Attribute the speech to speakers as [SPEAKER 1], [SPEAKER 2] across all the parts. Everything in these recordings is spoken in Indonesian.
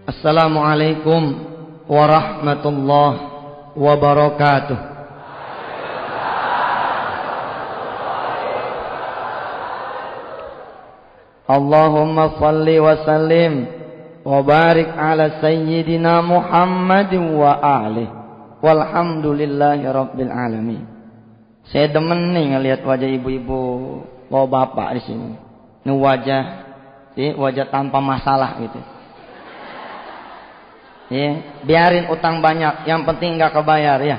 [SPEAKER 1] Assalamualaikum warahmatullahi wabarakatuh. Allahumma salli wa sallim wa barik ala sayyidina Muhammadin wa alihi walhamdulillahi rabbil alamin. Saya demen nih ngelihat wajah ibu-ibu, bapak di sini. Ini wajah tanpa masalah gitu. Ya, biarin utang banyak, yang penting nggak kebayar ya.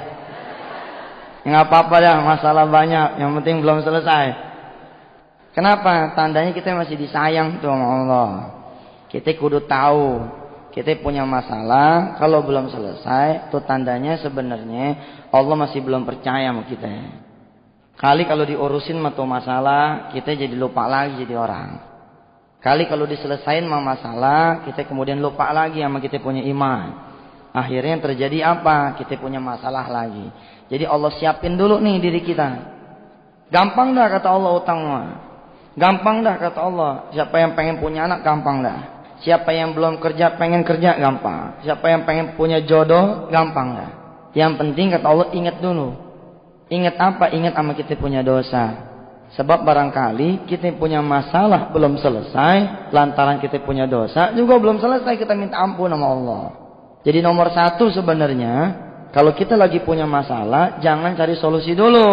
[SPEAKER 1] Nggak apa-apa dah, masalah banyak, yang penting belum selesai. Kenapa? Tandanya kita masih disayang tuh sama Allah. Kita kudu tahu, kita punya masalah, kalau belum selesai, itu tandanya sebenarnya Allah masih belum percaya sama kita. Kali kalau diurusin sama masalah, kita jadi lupa lagi jadi orang. Kali kalau diselesain sama masalah, kita kemudian lupa lagi sama kita punya iman. Akhirnya yang terjadi apa? Kita punya masalah lagi. Jadi Allah siapin dulu nih diri kita. Gampang dah kata Allah utang mah. Gampang dah kata Allah. Siapa yang pengen punya anak gampang dah. Siapa yang belum kerja pengen kerja gampang. Siapa yang pengen punya jodoh gampang dah. Yang penting kata Allah ingat dulu. Ingat apa? Ingat sama kita punya dosa. Sebab barangkali kita punya masalah belum selesai, lantaran kita punya dosa juga belum selesai, kita minta ampun sama Allah. Jadi nomor satu sebenarnya, kalau kita lagi punya masalah, jangan cari solusi dulu.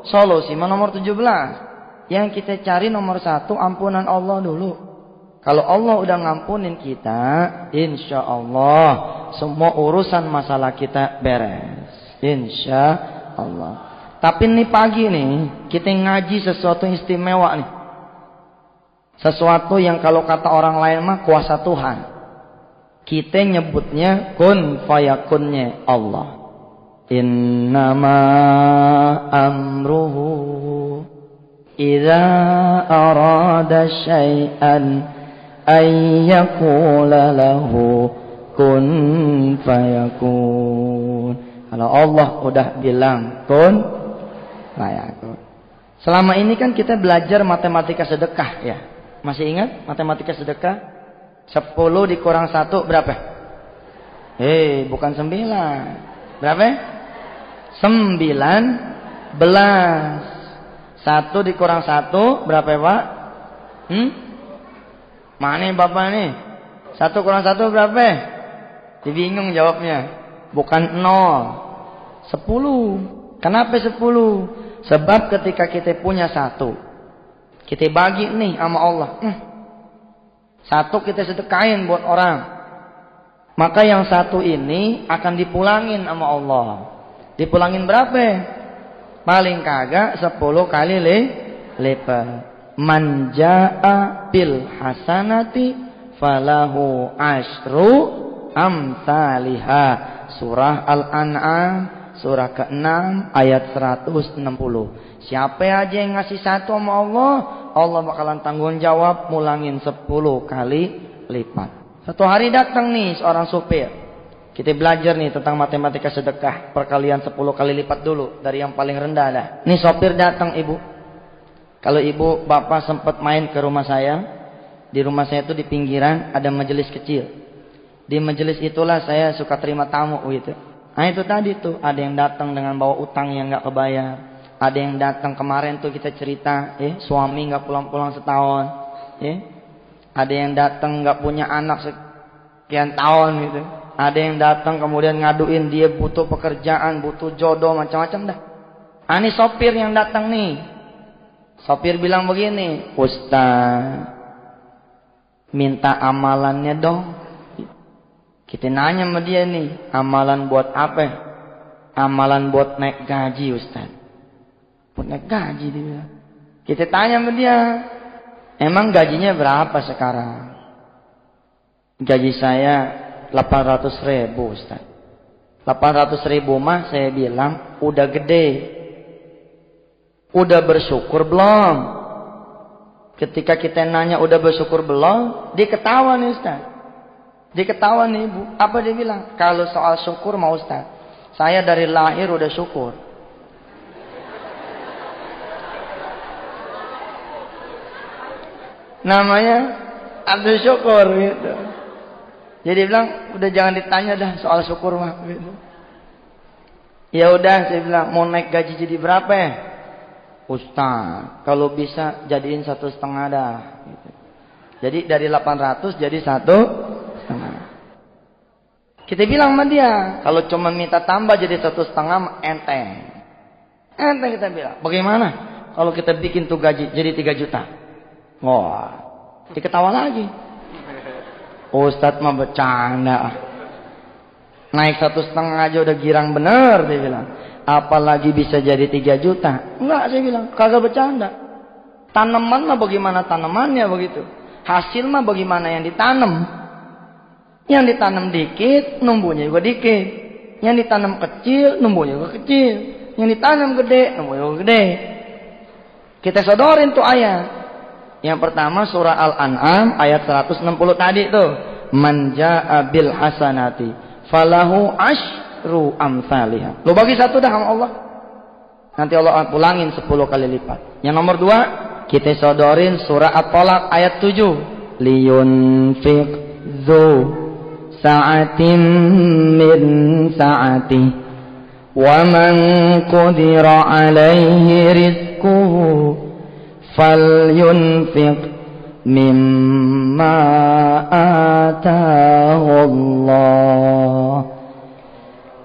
[SPEAKER 1] Solusi nomor 17. Yang kita cari nomor satu, ampunan Allah dulu. Kalau Allah udah ngampunin kita, insya Allah semua urusan masalah kita beres. Insya Allah. Tapi nih pagi nih, kita ngaji sesuatu yang istimewa nih. Sesuatu yang kalau kata orang lain mah kuasa Tuhan. Kita nyebutnya kun fayakunnya Allah. Innama amruhu idza arada syai'an ayyakula lahu kun fayakun. Kalau Allah udah bilang kun, selama ini kan kita belajar matematika sedekah ya. Masih ingat matematika sedekah? 10 dikurang 1 berapa? Bukan 9. Berapa? 19. 1 dikurang 1 berapa ya Pak? Mana Bapak nih? 1 kurang 1 berapa? Dibingung jawabnya. Bukan 0. 10. Kenapa 10? Sebab ketika kita punya 1, kita bagi nih sama Allah. 1 kita sedekahin buat orang. Maka yang 1 ini akan dipulangin sama Allah. Dipulangin berapa? Paling kagak 10 kali lipat. Man jaa bil hasanati falahu asyru amsalihha. Surah Al-An'am surah ke-6 ayat 160. Siapa aja yang ngasih 1 sama Allah, Allah bakalan tanggung jawab mulangin 10 kali lipat. Satu hari datang nih seorang supir. Kita belajar nih tentang matematika sedekah, perkalian 10 kali lipat dulu dari yang paling rendah dah. Nih sopir datang ibu. Kalau ibu bapak sempat main ke rumah saya, di rumah saya itu di pinggiran ada majelis kecil. Di majelis itulah saya suka terima tamu gitu. Nah itu tadi tuh, ada yang datang dengan bawa utang yang gak kebayar. Ada yang datang kemarin tuh kita cerita, suami gak pulang-pulang setahun. Ada yang datang gak punya anak sekian tahun gitu. Ada yang datang kemudian ngaduin dia butuh pekerjaan, butuh jodoh, macam-macam dah. Ini sopir yang datang nih. Sopir bilang begini, Ustaz, minta amalannya dong. Kita nanya sama dia nih, amalan buat apa? Amalan buat naik gaji Ustaz. Buat naik gaji dia bilang. Kita tanya sama dia, emang gajinya berapa sekarang? Gaji saya 800.000 Ustaz. 800.000 mah saya bilang udah gede. Udah bersyukur belum? Ketika kita nanya udah bersyukur belum, dia ketawa nih Ustaz. Dia ketawa nih ibu. Apa dia bilang? Kalau soal syukur mau Ustaz, saya dari lahir udah syukur. Namanya Abdul Syukur gitu. Jadi bilang, udah jangan ditanya dah soal syukur mah. Gitu. Ya udah, saya bilang, mau naik gaji jadi berapa ya? Ustaz, kalau bisa jadiin 1,5 dah. Gitu. Jadi dari 800 jadi 1,5. Kita bilang sama dia, kalau cuma minta tambah jadi 1,5 enteng. Enteng kita bilang. Bagaimana kalau kita bikin tuh gaji jadi 3 juta? Wah, diketawa lagi. Ustadz mah bercanda. Naik 1,5 aja udah girang bener, dia bilang. Apalagi bisa jadi 3 juta. Enggak, saya bilang, kagak bercanda. Tanaman mah bagaimana tanamannya begitu. Hasil mah bagaimana yang ditanam. Yang ditanam dikit, numbuhnya juga dikit. Yang ditanam kecil, numbuhnya juga kecil. Yang ditanam gede, numbuhnya juga gede. Kita sodorin tuh ayat. Yang pertama surah Al-An'am ayat 160 tadi tuh. Man jaa'a bil hasanati falahu asyru amsalihha. Lu bagi 1 dah sama Allah. Nanti Allah pulangin 10 kali lipat. Yang nomor 2, kita sodorin surah At-Thalaq ayat 7. Liyunfiq dzu sa'atin min sa'ati wa man qudira alaihi rizquhu falyunfiq mimma atahu Allah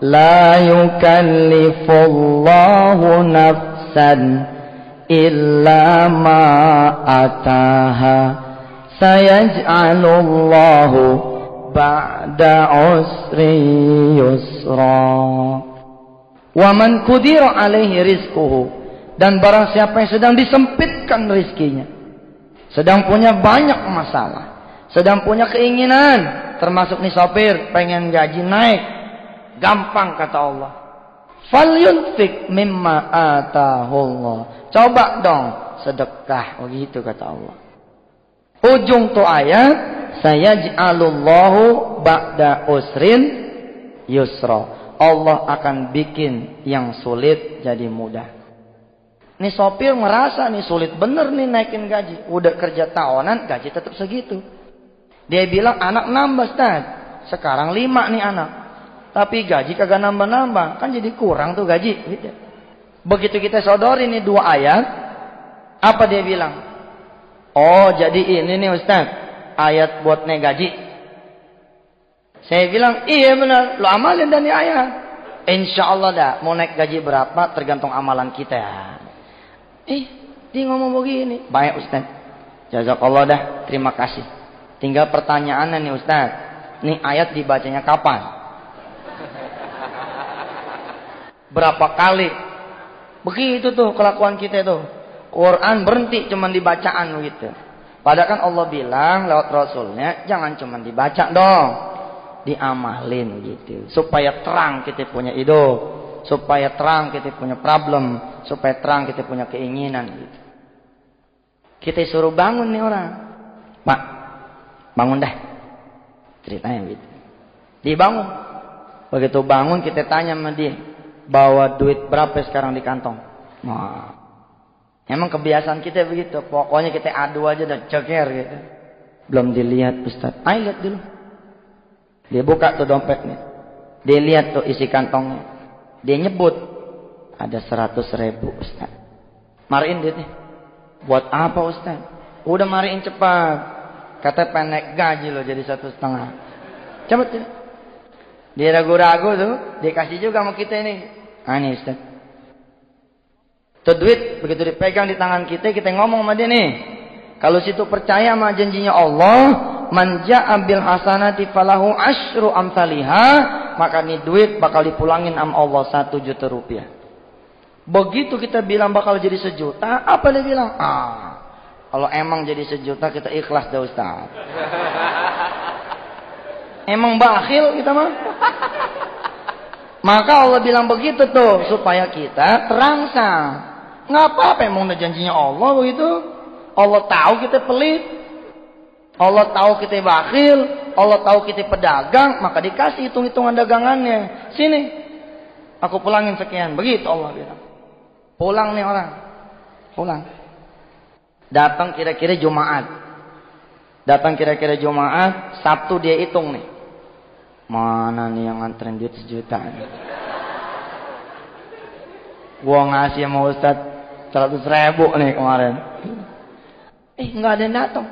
[SPEAKER 1] la yukallifullahu nafsan illa ma ataha sayaj'alullahu ba'da usri yusra. Wa man qudira alaihi rizquhu, dan barang siapa yang sedang disempitkan rizkinya, sedang punya banyak masalah, sedang punya keinginan, termasuk nih sopir pengen gaji naik, gampang kata Allah. Falyunfik mimma atahullah. Coba dong sedekah, begitu kata Allah. Ujung tuh ayat, sayaj'alullahu ba'da usrin yusra. Allah akan bikin yang sulit jadi mudah. Nih sopir merasa nih sulit bener nih naikin gaji. Udah kerja tahunan, gaji tetap segitu. Dia bilang anak nambah Ustaz. Sekarang 5 nih anak. Tapi gaji kagak nambah-nambah. Kan jadi kurang tuh gaji. Gitu. Begitu kita sodorin nih 2 ayat. Apa dia bilang? Oh jadi ini nih Ustaz. Ayat buat naik gaji. Saya bilang iya benar. Lo amalin dan ayat. Insya Allah dah. Mau naik gaji berapa tergantung amalan kita. Dia ngomong begini. Baik Ustaz. Jazakallah dah. Terima kasih. Tinggal pertanyaannya nih Ustaz. Nih ayat dibacanya kapan? Berapa kali? Begitu tuh kelakuan kita tuh. Quran berhenti cuman dibacaan gitu. Padahal kan Allah bilang lewat Rasulnya jangan cuman dibaca dong, diamalin gitu. Supaya terang kita punya hidup, supaya terang kita punya problem, supaya terang kita punya keinginan gitu. Kita suruh bangun nih orang, Pak, bangun dah, ceritanya gitu. Dibangun, begitu bangun kita tanya sama dia, bawa duit berapa sekarang di kantong? Wah. Emang kebiasaan kita begitu. Pokoknya kita adu aja dan ceker gitu. Belum dilihat Ustaz. Ayo lihat dulu. Dia buka tuh dompetnya. Dia lihat tuh isi kantongnya. Dia nyebut. Ada 100.000 Ustaz. Mariin duitnya. Buat apa Ustaz? Udah mariin cepat. Kata pendek gaji loh jadi 1,5. Cepet ya. Dia ragu-ragu tuh. Dia kasih juga sama kita ini. Ini Ustaz. Tuh duit begitu dipegang di tangan kita ngomong sama dia nih. Kalau situ percaya sama janjinya Allah, man jaa'a bil hasanati falahu asyru amsalihha, maka nih duit bakal dipulangin sama Allah 1 juta rupiah. Begitu kita bilang bakal jadi 1 juta, apa dia bilang? Kalau emang jadi 1 juta kita ikhlas dah Ustaz. Emang bakhil kita mah. Maka Allah bilang begitu tuh supaya kita terangsang. Nggak apa-apa emang udah janjinya Allah begitu. Allah tahu kita pelit. Allah tahu kita bakhil. Allah tahu kita pedagang. Maka dikasih hitung-hitungan dagangannya. Sini. Aku pulangin sekian. Begitu Allah bilang. Pulang nih orang. Pulang. Datang kira-kira Jumaat. Sabtu dia hitung nih. Mana nih yang nganterin duit 1 juta? Gua ngasih sama Ustaz 100.000 nih kemarin. Nggak ada yang datang.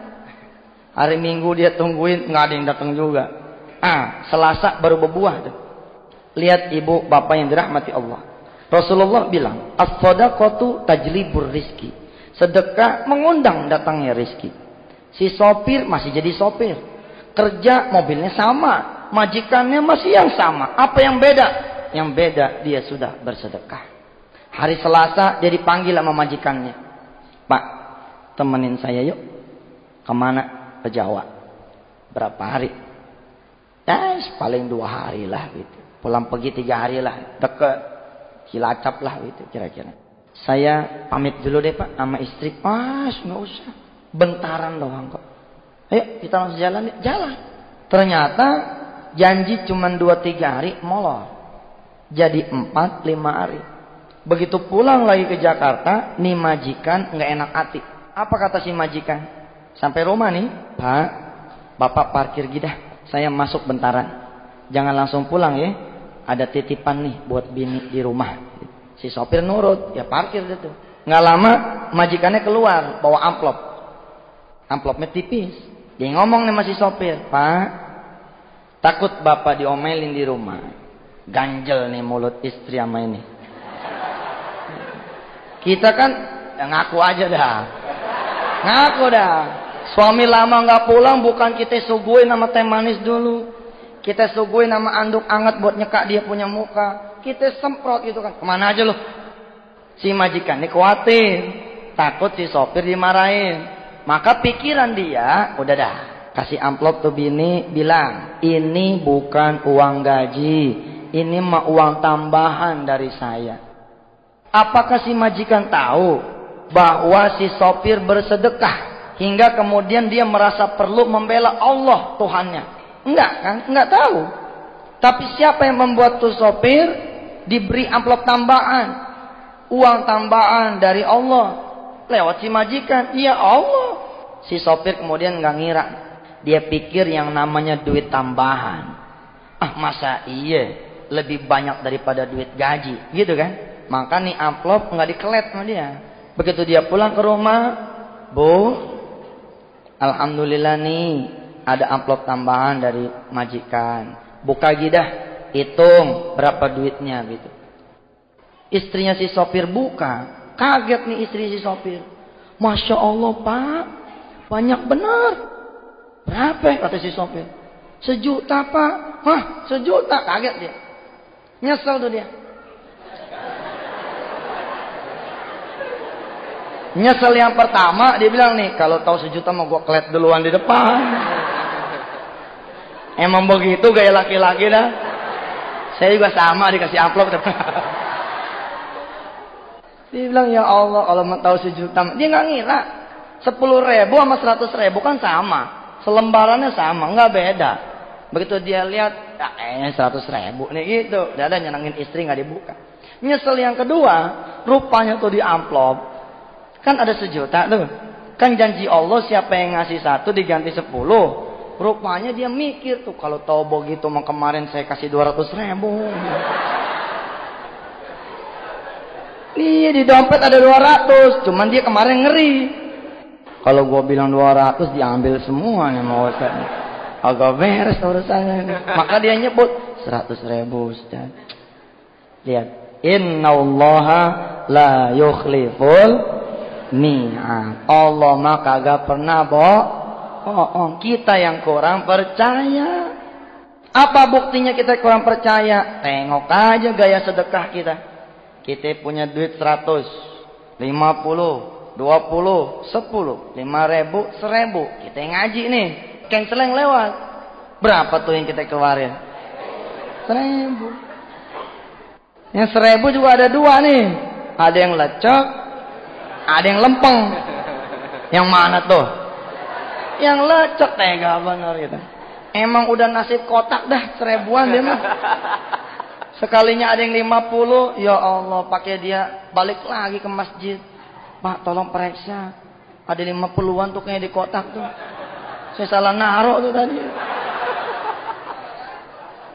[SPEAKER 1] Hari Minggu dia tungguin, nggak ada yang datang juga. Selasa baru berbuah tuh. Lihat ibu bapak yang dirahmati Allah. Rasulullah bilang, as-shadaqatu tajlibur rizki. Sedekah mengundang datangnya rizki. Si sopir masih jadi sopir. Kerja mobilnya sama. Majikannya masih yang sama. Apa yang beda? Yang beda dia sudah bersedekah. Hari Selasa dia dipanggil sama majikannya. Pak, temenin saya yuk. Kemana? Ke Jawa. Berapa hari? Paling 2 hari lah gitu. Pulang pergi 3 hari lah. Deket. Cilacap lah gitu kira-kira. Saya pamit dulu deh Pak sama istri. Nggak usah. Bentaran doang kok. Ayo kita langsung jalan deh. Jalan. Ternyata janji cuma 2-3 hari molor. Jadi 4-5 hari. Begitu pulang lagi ke Jakarta, nih majikan nggak enak hati. Apa kata si majikan? Sampai rumah nih, Pak, Bapak parkir gidah. Saya masuk bentaran. Jangan langsung pulang ya. Ada titipan nih buat bini di rumah. Si sopir nurut, ya parkir gitu. Nggak lama majikannya keluar bawa amplop. Amplopnya tipis. Dia ngomong nih sama si sopir, Pak, takut Bapak diomelin di rumah. Ganjel nih mulut istri sama ini. Kita kan ya ngaku aja dah. Ngaku dah. Suami lama nggak pulang bukan kita suguhin sama teh manis dulu. Kita suguhin nama anduk anget buat nyekak dia punya muka. Kita semprot gitu kan. Kemana aja loh? Si majikan ini khawatir. Takut si sopir dimarahin. Maka pikiran dia, udah dah. Kasih amplop tuh bini, bilang, ini bukan uang gaji. Ini mah uang tambahan dari saya. Apakah si majikan tahu bahwa si sopir bersedekah? Hingga kemudian dia merasa perlu membela Allah Tuhannya. Enggak kan? Enggak tahu. Tapi siapa yang membuat tuh sopir diberi amplop tambahan, uang tambahan dari Allah lewat si majikan? Iya Allah. Si sopir kemudian enggak ngira. Dia pikir yang namanya duit tambahan. Masa iya lebih banyak daripada duit gaji, gitu kan? Maka nih amplop enggak dikelet sama dia. Begitu dia pulang ke rumah, Bu, alhamdulillah nih ada amplop tambahan dari majikan. Buka gidah, hitung berapa duitnya gitu. Istrinya si sopir buka, kaget nih istri si sopir. Masya Allah Pak, banyak benar. Berapa kata si sopir? 1 juta Pak. 1 juta, kaget dia. Nyesel tuh dia. Nyesel yang pertama dia bilang nih, kalau tahu 1 juta mau gua kelet duluan di depan. Emang begitu gaya laki-laki dah. Saya juga sama dikasih amplop. Dia bilang ya Allah kalau mau tahu 1 juta, dia nggak ngira. 10.000 sama 100.000 kan sama, selembarannya sama, nggak beda. Begitu dia lihat, kayaknya 100.000 nih gitu. Udah ada nyenengin istri nggak dibuka. Nyesel yang kedua, rupanya tuh di amplop kan ada 1 juta tuh. Kan janji Allah siapa yang ngasih 1 diganti 10. Rupanya dia mikir tuh, kalau tahu begitu mau kemarin saya kasih 200.000. Iya di dompet ada 200, cuman dia kemarin ngeri. Kalau gua bilang 200 diambil semua nih mau Ustaz. Agak beres urusannya. Maka dia nyebut 100.000 Ustaz. Lihat, innallaha la yukhliful mi'ad. Allah mah kagak pernah kita yang kurang percaya. Apa buktinya kita kurang percaya? Tengok aja gaya sedekah kita. Kita punya duit 100, 50, 20, 10, 5.000, 1.000. Kita ngaji nih, kenceleng lewat. Berapa tuh yang kita keluarin? 1.000. Yang 1.000 juga ada 2 nih. Ada yang lecek, ada yang lempeng. Yang mana tuh? Yang lecek, tega bener gitu. Emang udah nasib kotak dah 1.000-an dia mah. Sekalinya ada yang 50, ya Allah, pakai dia balik lagi ke masjid. Pak, tolong periksa. Ada 50-an tuh kayak di kotak tuh. Saya salah naruh tuh tadi.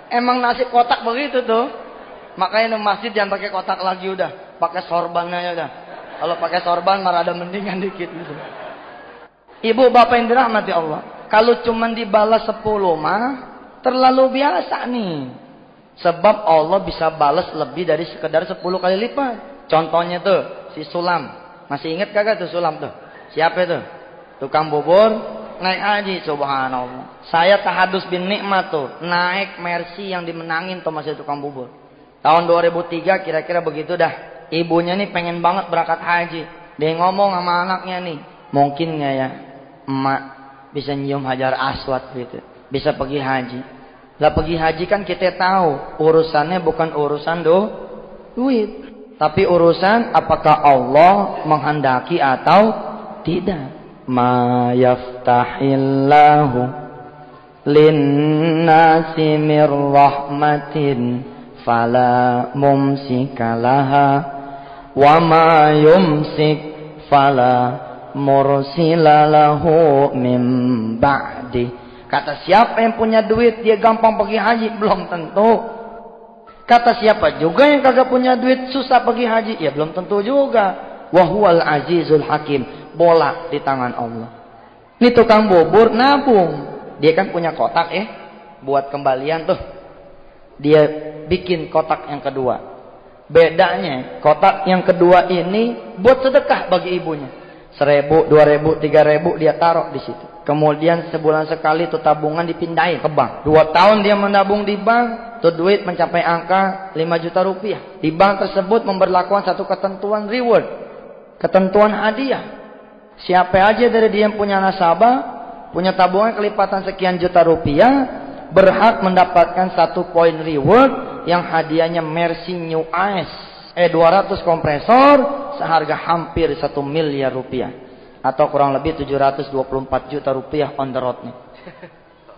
[SPEAKER 1] Emang nasi kotak begitu tuh. Makanya di masjid jangan pakai kotak lagi udah. Pakai sorban aja udah. Kalau pakai sorban malah ada mendingan dikit gitu. Ibu bapak yang dirahmati Allah. Kalau cuma dibalas 10 mah terlalu biasa nih. Sebab Allah bisa balas lebih dari sekedar 10 kali lipat. Contohnya tuh si Sulam. Masih ingat kagak tuh Sulam tuh? Siapa itu? Tukang bubur naik haji, subhanallah. Saya tahadus bin nikmat tuh, naik Mercy yang dimenangin tuh masih tukang bubur. Tahun 2003 kira-kira begitu dah. Ibunya nih pengen banget berangkat haji. Dia ngomong sama anaknya nih, mungkin nggak ya emak bisa nyium hajar aswad gitu, bisa pergi haji. Lah pergi haji kan kita tahu urusannya bukan urusan duit, tapi urusan apakah Allah menghendaki atau tidak. Ma yaftahillahu linnasi mir rahmatin fala mumsikalaha wa ma yumsik fala mursilalahu min ba'di. Kata siapa yang punya duit dia gampang pergi haji? Belum tentu. Kata siapa juga yang kagak punya duit susah pergi haji? Ya belum tentu juga. Wa huwal azizul hakim. Bola di tangan Allah. Ini tukang bubur nabung. Dia kan punya kotak buat kembalian tuh. Dia bikin kotak yang kedua. Bedanya kotak yang kedua ini buat sedekah bagi ibunya. 1.000, 2.000, 3.000 dia taruh di situ. Kemudian sebulan sekali tuh tabungan dipindahin ke bank. 2 tahun dia menabung di bank, tuh duit mencapai angka 5 juta rupiah. Di bank tersebut memberlakukan satu ketentuan reward, ketentuan hadiah. Siapa aja dari dia yang punya nasabah, punya tabungan kelipatan sekian juta rupiah, berhak mendapatkan 1 poin reward yang hadiahnya Mercy New Ice 200 kompresor seharga hampir 1 miliar rupiah atau kurang lebih 724 juta rupiah on the road nih.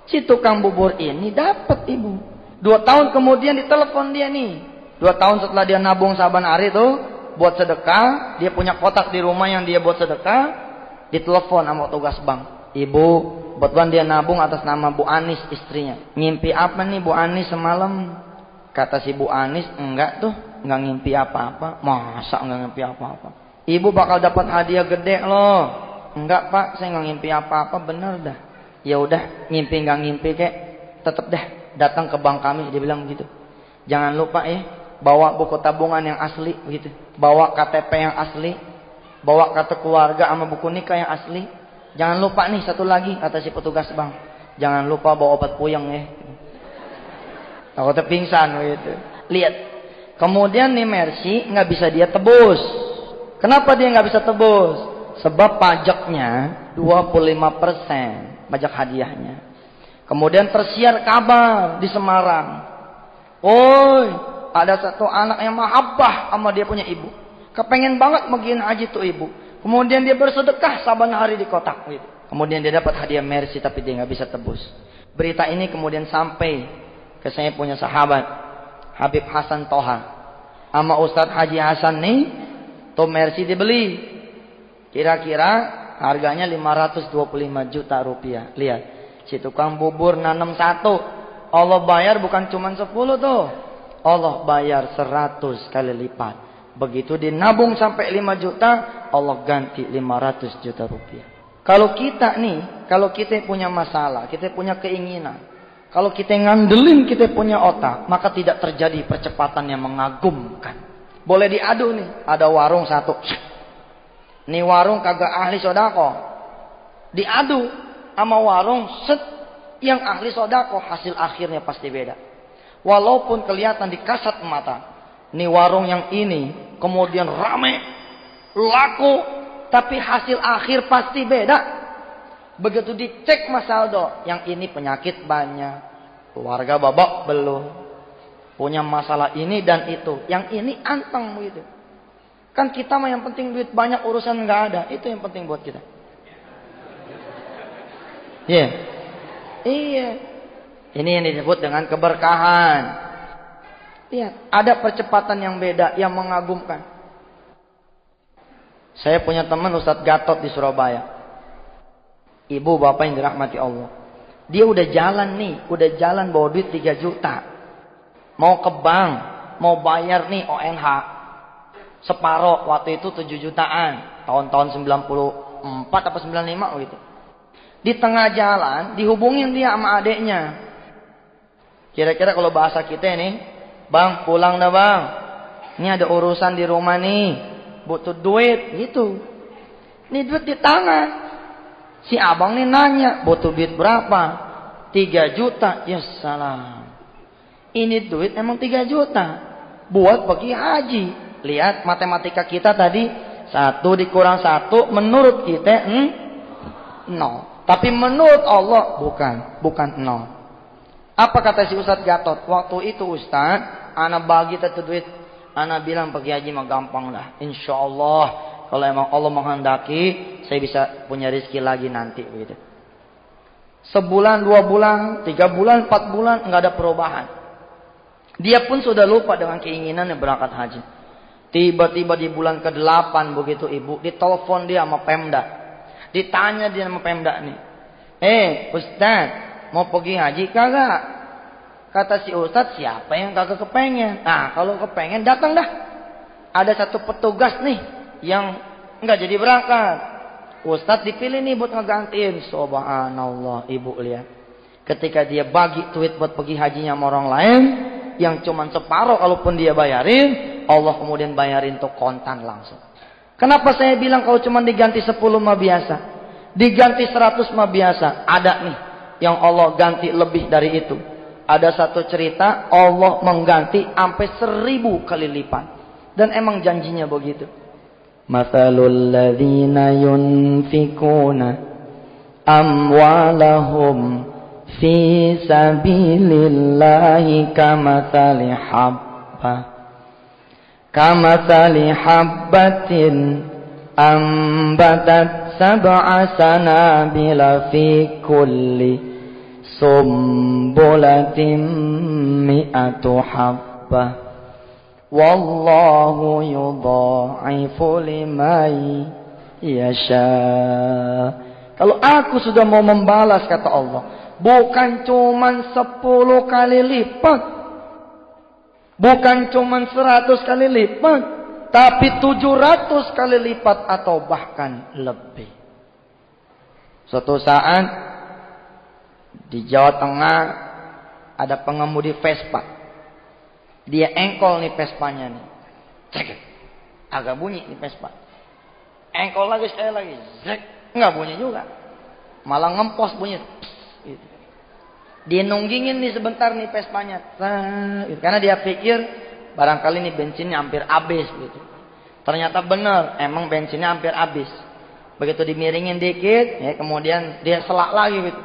[SPEAKER 1] Si tukang bubur ini dapat ibu. 2 tahun kemudian ditelepon dia nih. 2 tahun setelah dia nabung saban hari tuh buat sedekah, dia punya kotak di rumah yang dia buat sedekah, ditelepon sama tugas bank. Ibu, kebetulan dia nabung atas nama Bu Anis istrinya. Ngimpi apa nih Bu Anis semalam? Kata si Bu Anis, enggak tuh, enggak ngimpi apa-apa. Masa enggak ngimpi apa-apa? Ibu bakal dapat hadiah gede loh. Enggak Pak, saya enggak ngimpi apa-apa, bener dah. Ya udah, ngimpi enggak ngimpi kek, tetep dah datang ke bank kami. Dia bilang begitu. Jangan lupa bawa buku tabungan yang asli begitu. Bawa KTP yang asli. Bawa kartu keluarga sama buku nikah yang asli. Jangan lupa nih satu lagi kata si petugas bank. Jangan lupa bawa obat puyeng takutnya pingsan gitu. Lihat. Kemudian nih Mercy nggak bisa dia tebus. Kenapa dia nggak bisa tebus? Sebab pajaknya 25% pajak hadiahnya. Kemudian tersiar kabar di Semarang. Oi, ada satu anak yang mahabbah sama dia punya ibu. Kepengen banget pergiin haji tuh ibu. Kemudian dia bersedekah saban hari di kotak gitu. Kemudian dia dapat hadiah Mercy tapi dia nggak bisa tebus. Berita ini kemudian sampai ke saya punya sahabat Habib Hasan Toha sama Ustadz Haji Hasan nih. Tuh Mercy dibeli. Kira-kira harganya 525 juta rupiah. Lihat, si tukang bubur nanam 1. Allah bayar bukan cuma 10 tuh. Allah bayar 100 kali lipat. Begitu dinabung sampai 5 juta, Allah ganti 500 juta rupiah. Kalau kita nih, kalau kita punya masalah, kita punya keinginan, kalau kita ngandelin kita punya otak, maka tidak terjadi percepatan yang mengagumkan. Boleh diadu nih, ada warung satu. Nih warung kagak ahli sodako. Diadu sama warung yang ahli sodako, hasil akhirnya pasti beda. Walaupun kelihatan di kasat mata. Nih warung yang ini kemudian rame, laku, tapi hasil akhir pasti beda. Begitu dicek Mas Aldo, yang ini penyakit banyak, keluarga babak belum, punya masalah ini dan itu, yang ini anteng gitu. Kan kita mah yang penting duit banyak, urusan nggak ada, itu yang penting buat kita. Iya. Ini yang disebut dengan keberkahan. Lihat, ada percepatan yang beda, yang mengagumkan. Saya punya teman Ustadz Gatot di Surabaya. Ibu bapak yang dirahmati Allah. Dia udah jalan nih, udah jalan bawa duit 3 juta. mau ke bank, mau bayar nih ONH. Separoh waktu itu 7 jutaan. Tahun-tahun 94 atau 95 gitu. Di tengah jalan dihubungin dia sama adeknya. Kira-kira kalau bahasa kita ini, bang pulang dah bang. Ini ada urusan di rumah nih. Butuh duit gitu. Ini duit di tangan. Si abang nih nanya, butuh duit berapa? 3 juta. Ya salam. Ini duit emang 3 juta. Buat pergi haji. Lihat matematika kita tadi. 1 dikurang 1 menurut kita 0. Tapi menurut Allah bukan 0. Apa kata si Ustadz Gatot? Waktu itu Ustadz, ana bagi itu duit. Ana bilang pergi haji mah gampang dah. Insya Allah. Kalau emang Allah menghendaki, saya bisa punya rezeki lagi nanti. Begitu. Sebulan, 2 bulan, 3 bulan, 4 bulan, nggak ada perubahan. Dia pun sudah lupa dengan keinginannya berangkat haji. Tiba-tiba di bulan ke-8 begitu ibu, ditelepon dia sama Pemda. Ditanya dia sama Pemda nih. Ustadz, mau pergi haji kagak? Kata si Ustadz, siapa yang kagak kepengen? Nah, kalau kepengen datang dah. Ada satu petugas nih yang enggak jadi berangkat. Ustadz dipilih nih buat ngegantiin. Subhanallah, ibu lihat. Ketika dia bagi duit buat pergi hajinya sama orang lain, yang cuman separuh kalaupun dia bayarin, Allah kemudian bayarin tuh kontan langsung. Kenapa saya bilang kalau cuma diganti 10 mah biasa? Diganti 100 mah biasa. Ada nih yang Allah ganti lebih dari itu. Ada satu cerita Allah mengganti sampai 1000 kali lipat. Dan emang janjinya begitu. Mathalul ladzina yunfikuna amwalahum fi sabilillahi kamathali habbatin ambatat sab'a sanabila fi kulli sumbulatin mi'atu habbah wallahu yudha'ifu liman yasha. Kalau aku sudah mau membalas, kata Allah, bukan cuman 10 kali lipat, bukan cuman 100 kali lipat, tapi 700 kali lipat atau bahkan lebih. Suatu saat di Jawa Tengah ada pengemudi Vespa. Dia engkol nih Vespanya nih. Cek. Agak bunyi nih Vespa. Engkol lagi sekali lagi. Zek. Enggak bunyi juga. Malah ngempos bunyi. Gitu. Dia nunggingin nih sebentar nih Vespanya. Karena dia pikir barangkali nih bensinnya hampir habis gitu. Ternyata benar, emang bensinnya hampir habis. Begitu dimiringin dikit, ya kemudian dia selak lagi gitu.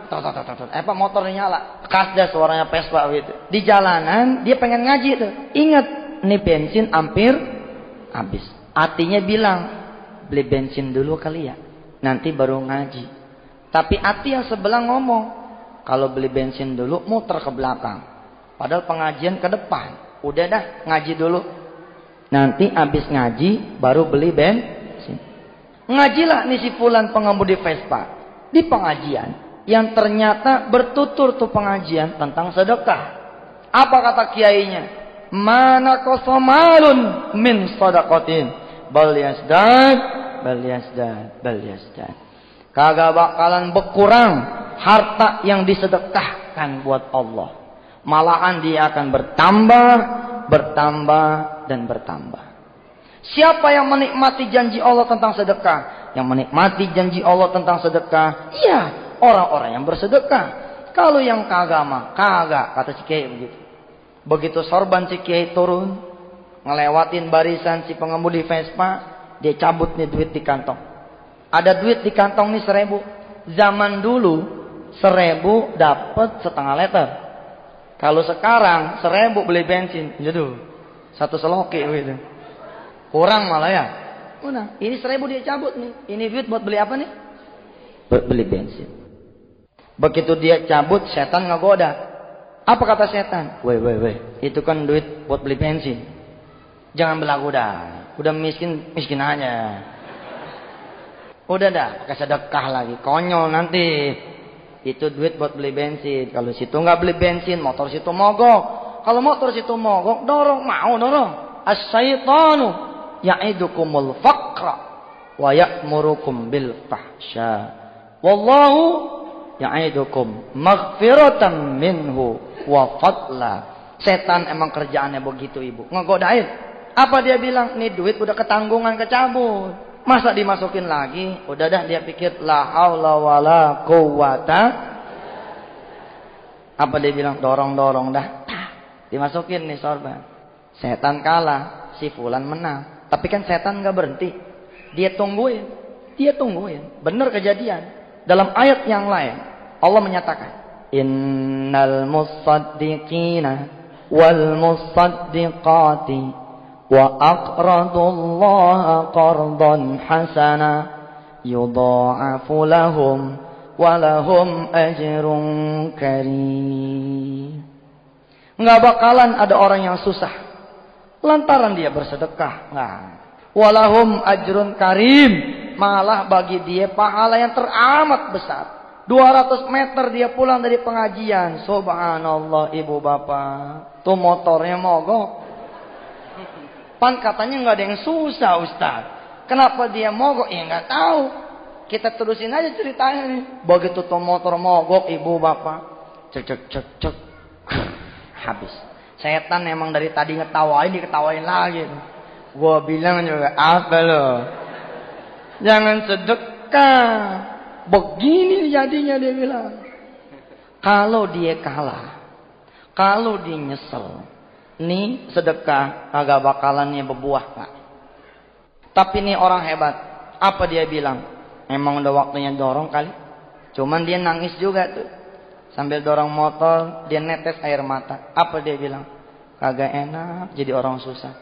[SPEAKER 1] Motornya nyala. Khas dah suaranya Vespa gitu. Di jalanan dia pengen ngaji tuh. Ingat, nih bensin hampir habis. Hatinya bilang, beli bensin dulu kali ya. Nanti baru ngaji. Tapi hati yang sebelah ngomong, kalau beli bensin dulu muter ke belakang. Padahal pengajian ke depan. Udah dah ngaji dulu. Nanti habis ngaji baru beli bensin. Ngajilah nih si fulan pengemudi Vespa di pengajian yang ternyata bertutur tuh pengajian tentang sedekah. Apa kata kiainya? Mana kosomalun min sadaqatin bal yazdad. Kagak bakalan berkurang harta yang disedekahkan buat Allah. Malahan dia akan bertambah dan bertambah. Siapa yang menikmati janji Allah tentang sedekah? Yang menikmati janji Allah tentang sedekah? Iya, orang-orang yang bersedekah. Kalau yang kagak mah, kagak, kata si Kiai begitu. Begitu sorban si Kiai turun, ngelewatin barisan si pengemudi Vespa, dia cabut nih duit di kantong. Ada duit di kantong nih 1000. Zaman dulu 1000 dapat setengah liter. Kalau sekarang 1000 beli bensin, jadi 1 seloki gitu. Kurang malah ya. Udah, ini 1000 dia cabut nih. Ini duit buat beli apa nih? Buat beli bensin. Begitu dia cabut, setan ngegoda. Apa kata setan? Weh. Itu kan duit buat beli bensin. Jangan berlagu dah. Udah miskin aja. Udah dah, pakai sedekah lagi. Konyol nanti. Itu duit buat beli bensin. Kalau situ nggak beli bensin, motor situ mogok. Kalau motor situ mogok, dorong, mau dorong. As-syaitanu ya'idukumul faqra wa ya'murukum bil fahsya. Wallahu ya'idukum maghfiratan minhu wa fadla. Setan emang kerjaannya begitu, Ibu. Ngegodain. Apa dia bilang? Nih duit udah ketanggungan, kecabut. Masa dimasukin lagi? Udah dah dia pikir la haula wala quwata. Apa dia bilang? Dorong-dorong dah. Dimasukin nih sorban. Setan kalah, si fulan menang. Tapi kan setan nggak berhenti. Dia tungguin. Benar kejadian. Dalam ayat yang lain, Allah menyatakan, Innal musaddiqina wal musaddiqati wa aqradullaha qardan hasana yudha'afu lahum wa lahum ajrun karim. Nggak bakalan ada orang yang susah lantaran dia bersedekah. Nah, walahum ajrun karim, malah bagi dia pahala yang teramat besar. 200 meter dia pulang dari pengajian. Subhanallah, ibu bapak, tuh motornya mogok. Pan katanya nggak ada yang susah, Ustaz. Kenapa dia mogok? Ya nggak tahu. Kita terusin aja ceritanya nih. Begitu tuh motor mogok, ibu bapak, cek. Habis. Setan emang dari tadi ngetawain, diketawain lagi. Gua bilang juga, apa lo? Jangan sedekah. Begini jadinya dia bilang. Kalau dia kalah, kalau dia nyesel, nih sedekah kagak bakalannya berbuah, Pak. Tapi nih orang hebat. Apa dia bilang? Emang udah waktunya dorong kali. Cuman dia nangis juga tuh. Sambil dorong motor, dia netes air mata. Apa dia bilang? Kagak enak jadi orang susah.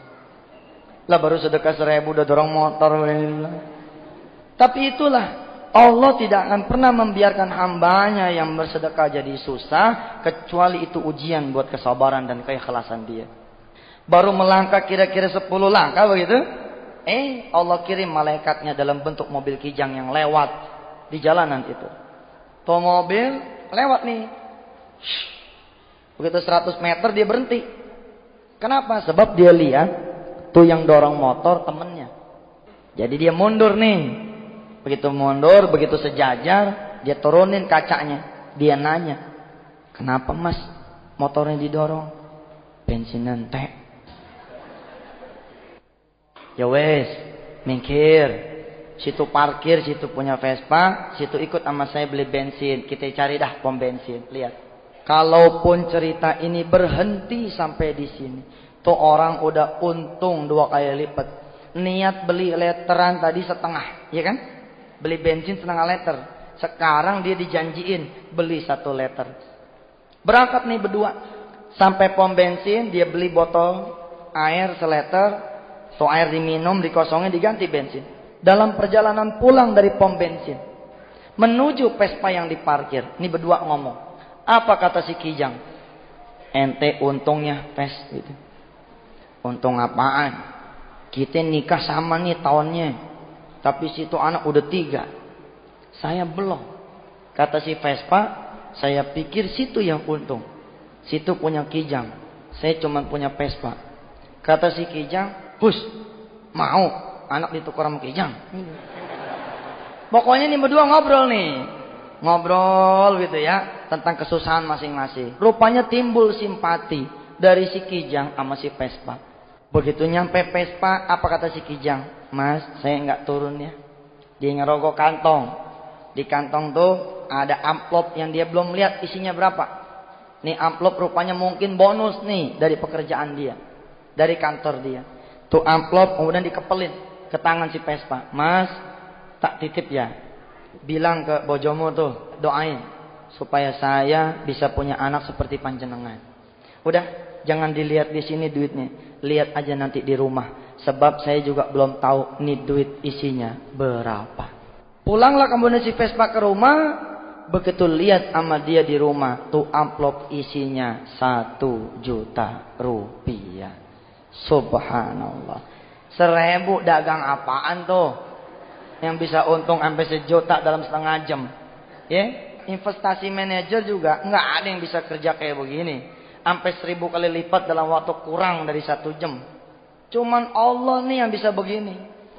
[SPEAKER 1] Lah baru sedekah 1000 udah dorong motor. Tapi itulah, Allah tidak akan pernah membiarkan hambanya yang bersedekah jadi susah, kecuali itu ujian buat kesabaran dan keikhlasan dia. Baru melangkah kira-kira 10 langkah begitu, Allah kirim malaikatnya dalam bentuk mobil kijang yang lewat di jalanan itu. Tuh mobil lewat nih. Begitu 100 meter dia berhenti. Kenapa? Sebab dia lihat tuh yang dorong motor temennya. Jadi dia mundur nih. Begitu mundur, begitu sejajar, dia turunin kacanya. Dia nanya, kenapa mas motornya didorong? Bensinan teh. Ya wes, mikir. Situ parkir, situ punya Vespa, situ ikut sama saya beli bensin. Kita cari dah pom bensin. Lihat. Kalaupun cerita ini berhenti sampai di sini, tuh orang udah untung 2 kali lipat. Niat beli literan tadi setengah, ya kan? Beli bensin setengah liter. Sekarang dia dijanjiin beli 1 liter. Berangkat nih berdua. Sampai pom bensin, dia beli botol air seliter. Tuh air diminum, dikosongin, diganti bensin. Dalam perjalanan pulang dari pom bensin, menuju Vespa yang diparkir, ini berdua ngomong. Apa kata si kijang? Ente untungnya Ves gitu. Untung apaan? Kita nikah sama nih tahunnya, tapi situ anak udah 3, saya belum. Kata si Vespa, saya pikir situ yang untung. Situ punya kijang, saya cuma punya Vespa. Kata si kijang, hus, mau anak ditukar sama kijang. Pokoknya nih berdua ngobrol nih. Ngobrol gitu ya. Tentang kesusahan masing-masing. Rupanya timbul simpati dari si kijang sama si Vespa. Begitu nyampe Vespa, apa kata si kijang? Mas, saya nggak turun ya. Dia ngerogok kantong. Di kantong tuh ada amplop yang dia belum lihat isinya berapa. Nih amplop rupanya mungkin bonus nih dari pekerjaan dia. Dari kantor dia. Tuh amplop kemudian dikepelin ke tangan si Vespa. Mas, tak titip ya. Bilang ke bojomu tuh, doain supaya saya bisa punya anak seperti panjenengan. Udah, jangan dilihat di sini duitnya. Lihat aja nanti di rumah. Sebab saya juga belum tahu nih duit isinya berapa. Pulanglah kemudian si Vespa ke rumah. Begitu lihat sama dia di rumah, tuh amplop isinya 1 juta rupiah. Subhanallah. 1000 dagang apaan tuh yang bisa untung sampai 1 juta dalam setengah jam? Ya, investasi manajer juga nggak ada yang bisa kerja kayak begini. Sampai 1000 kali lipat dalam waktu kurang dari 1 jam. Cuman Allah nih yang bisa begini.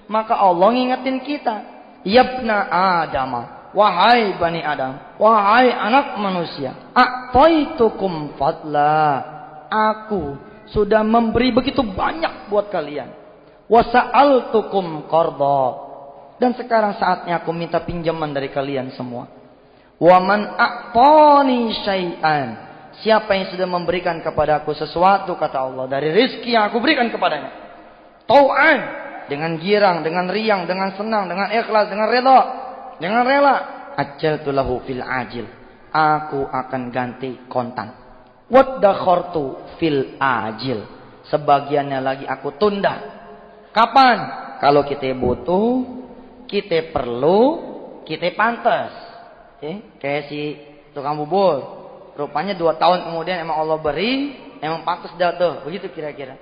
[SPEAKER 1] Maka Allah ngingetin kita. Yabna Adama. Wahai Bani Adam. Wahai anak manusia. A'taitukum fadla. Aku sudah memberi begitu banyak buat kalian. Wasa'altukum qarda. Dan sekarang saatnya aku minta pinjaman dari kalian semua. Waman a'tani syai'an. Siapa yang sudah memberikan kepadaku sesuatu, kata Allah, dari rizki yang aku berikan kepadanya. Tau'an. Dengan girang, dengan riang, dengan senang, dengan ikhlas, dengan rela. Dengan rela. Ajaltu lahu fil ajil. Aku akan ganti kontan. Waddakhartu fil ajil. Sebagiannya lagi aku tunda. Kapan? Kalau kita butuh, kita perlu, kita pantas. Kayak si tukang bubur. Rupanya 2 tahun kemudian emang Allah beri, emang pantas dah tuh. Begitu kira-kira.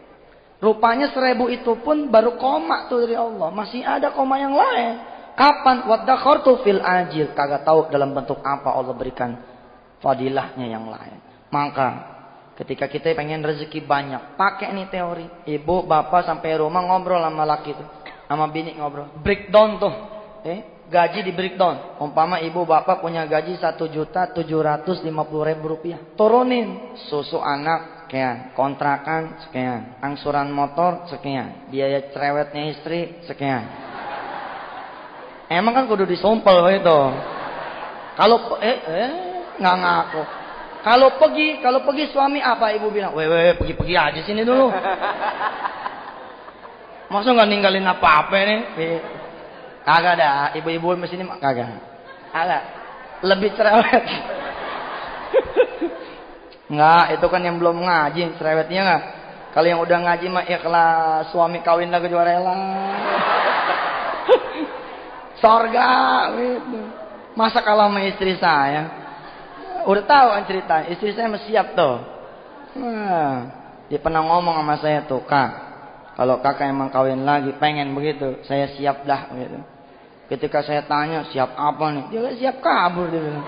[SPEAKER 1] Rupanya 1000 itu pun baru koma tuh dari Allah. Masih ada koma yang lain. Kapan? Waddakhartu fil ajil. Kagak tahu dalam bentuk apa Allah berikan fadilahnya yang lain. Maka ketika kita pengen rezeki banyak, pakai nih teori. Ibu, bapak sampai rumah ngobrol sama laki tuh. Sama bini ngobrol. Breakdown tuh. Gaji di breakdown. Umpama ibu bapak punya gaji 1.750.000 rupiah. Turunin. Susu anak sekian. Kontrakan sekian. Angsuran motor sekian. Biaya cerewetnya istri sekian. Emang kan kudu disumpel itu. Kalau nggak ngaku. Kalau pergi suami apa ibu bilang? Weh pergi aja sini dulu. Masa nggak ninggalin apa-apa nih? Kagak ada, ibu-ibu di sini kagak. Agak lebih cerewet. Enggak, itu kan yang belum ngaji, cerewetnya enggak. Kalau yang udah ngaji mah ikhlas, suami kawin lagi juga rela. Sorga gitu. Masa kalah sama istri saya? Udah tahu kan cerita, istri saya masih siap tuh. Dia pernah ngomong sama saya tuh, Kak, kalau kakak emang kawin lagi pengen begitu, saya siap dah gitu. Ketika saya tanya siap apa nih, dia siap kabur dia bilang.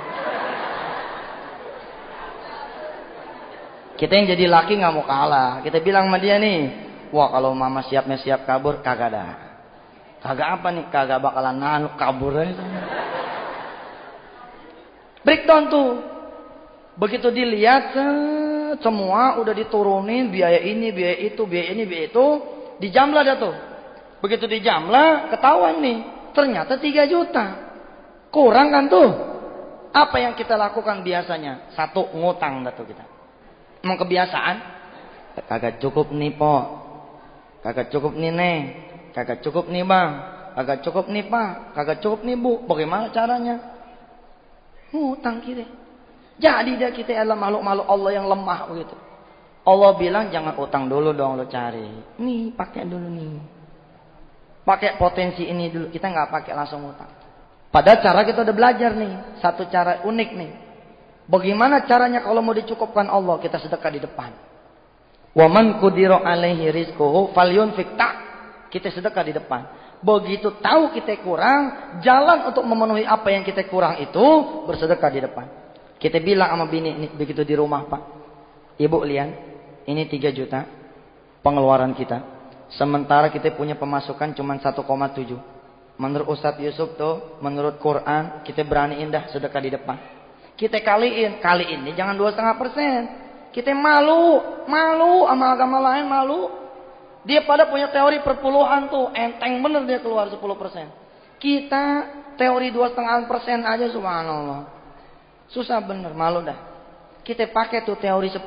[SPEAKER 1] Kita yang jadi laki nggak mau kalah. Kita bilang sama dia nih, wah kalau mama siapnya siap kabur, kagak dah. Kagak apa nih, kagak bakalan nahan kabur aja. Breakdown tuh. Begitu dilihat semua udah diturunin biaya ini, biaya itu, biaya ini, biaya itu, dijamlah dah tuh. Begitu dijamlah, ketahuan nih. Ternyata 3 juta. Kurang kan tuh. Apa yang kita lakukan biasanya? 1, ngutang dah tuh kita. Emang kebiasaan? Kagak cukup nih po. Kagak cukup nih neng. Kagak cukup nih bang. Kagak cukup nih pak. Kagak cukup nih bu. Bagaimana caranya? Ngutang kita. Jadi dia kita adalah makhluk-makhluk Allah yang lemah begitu. Allah bilang jangan utang dulu dong lo cari. Nih pakai dulu nih. Pakai potensi ini dulu. Kita nggak pakai langsung utang. Padahal cara kita udah belajar nih. Satu cara unik nih. Bagaimana caranya kalau mau dicukupkan Allah? Kita sedekah di depan. Waman qudira alaihi rizquhu falyunfik. Kita sedekah di depan. Begitu tahu kita kurang, jalan untuk memenuhi apa yang kita kurang itu bersedekah di depan. Kita bilang sama bini ini begitu di rumah, Pak. Ibu lihat, ini 3 juta pengeluaran kita. Sementara kita punya pemasukan cuma 1,7. Menurut Ustadz Yusuf tuh, menurut Quran, kita berani indah sedekah di depan. Kita kaliin ini jangan 2,5%. Kita malu sama agama lain malu. Dia pada punya teori perpuluhan tuh, enteng bener dia keluar 10%. Kita teori 2,5% aja subhanallah. Susah bener, malu dah. Kita pakai tuh teori 10%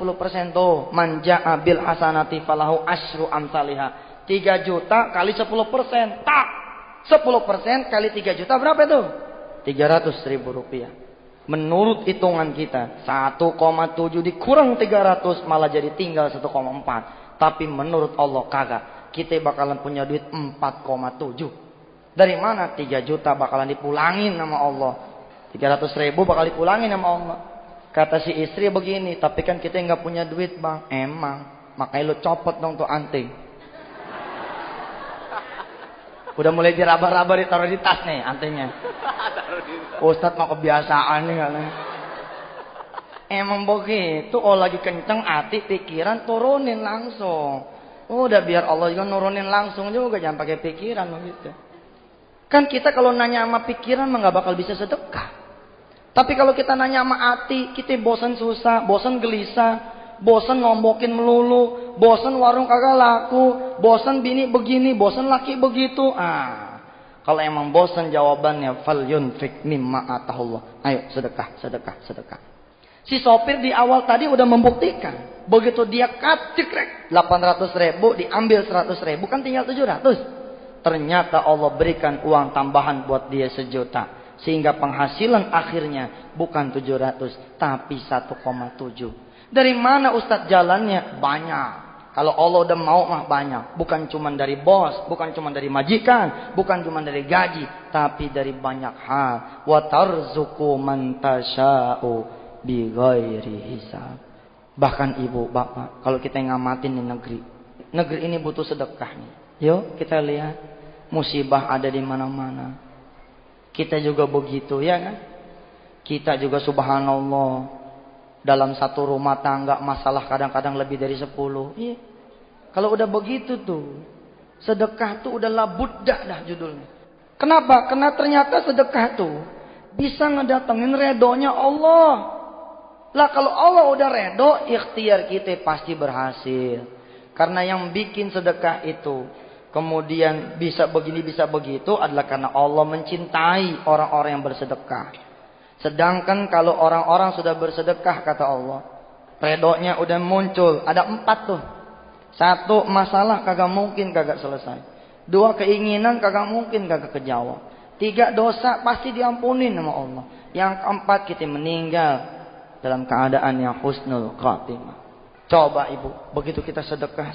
[SPEAKER 1] tuh. Man ja'a bil hasanati falahu asyru amsalihah. 3 juta kali 10%. Tak. 10% kali 3 juta berapa itu? 300.000 rupiah. Menurut hitungan kita 1,7 dikurang 300 malah jadi tinggal 1,4. Tapi menurut Allah kagak. Kita bakalan punya duit 4,7. Dari mana? 3 juta bakalan dipulangin sama Allah. 300.000 bakal dipulangin sama Allah. Kata si istri begini, tapi kan kita nggak punya duit bang. Emang. Makanya lo copot dong tuh anting. Udah mulai diraba-raba ditaruh di tas nih antingnya. Ustadz mau kebiasaan nih katanya. Emang begitu. Oh lagi kenceng hati, pikiran turunin langsung. Udah biar Allah juga nurunin langsung juga, jangan pakai pikiran begitu. Kan kita kalau nanya sama pikiran mah nggak bakal bisa sedekah. Tapi kalau kita nanya sama hati, kita bosan susah, bosan gelisah, bosan ngombokin melulu, bosan warung kagak laku, bosan bini begini, bosan laki begitu. Kalau emang bosan jawabannya fal yunfik mimma atahullah. Ayo sedekah, sedekah, sedekah. Si sopir di awal tadi udah membuktikan. Begitu dia cut cekrek 800.000 diambil 100.000 kan tinggal 700. Ternyata Allah berikan uang tambahan buat dia 1 juta. Sehingga penghasilan akhirnya bukan 700 tapi 1,7. Dari mana Ustadz jalannya? Banyak. Kalau Allah udah mau mah banyak. Bukan cuma dari bos, bukan cuma dari majikan, bukan cuma dari gaji, tapi dari banyak hal. Wa tarzuqu man tasya'u bighairi hisab. Bahkan ibu, bapak, kalau kita ngamatin di negeri ini butuh sedekah nih. Yuk kita lihat musibah ada di mana-mana. Kita juga begitu ya kan? Kita juga subhanallah dalam satu rumah tangga masalah kadang-kadang lebih dari 10. Iya. Kalau udah begitu tuh sedekah tuh udahlah budak dah judulnya. Kenapa? Karena ternyata sedekah tuh bisa ngedatengin redonya Allah. Lah kalau Allah udah redo, ikhtiar kita pasti berhasil. Karena yang bikin sedekah itu kemudian bisa begini bisa begitu adalah karena Allah mencintai orang-orang yang bersedekah. Sedangkan kalau orang-orang sudah bersedekah kata Allah, redonya udah muncul. Ada 4 tuh. 1 masalah kagak mungkin kagak selesai. 2 keinginan kagak mungkin kagak kejawab. 3 dosa pasti diampunin sama Allah. Yang keempat kita meninggal dalam keadaan yang husnul khatimah. Coba ibu, begitu kita sedekah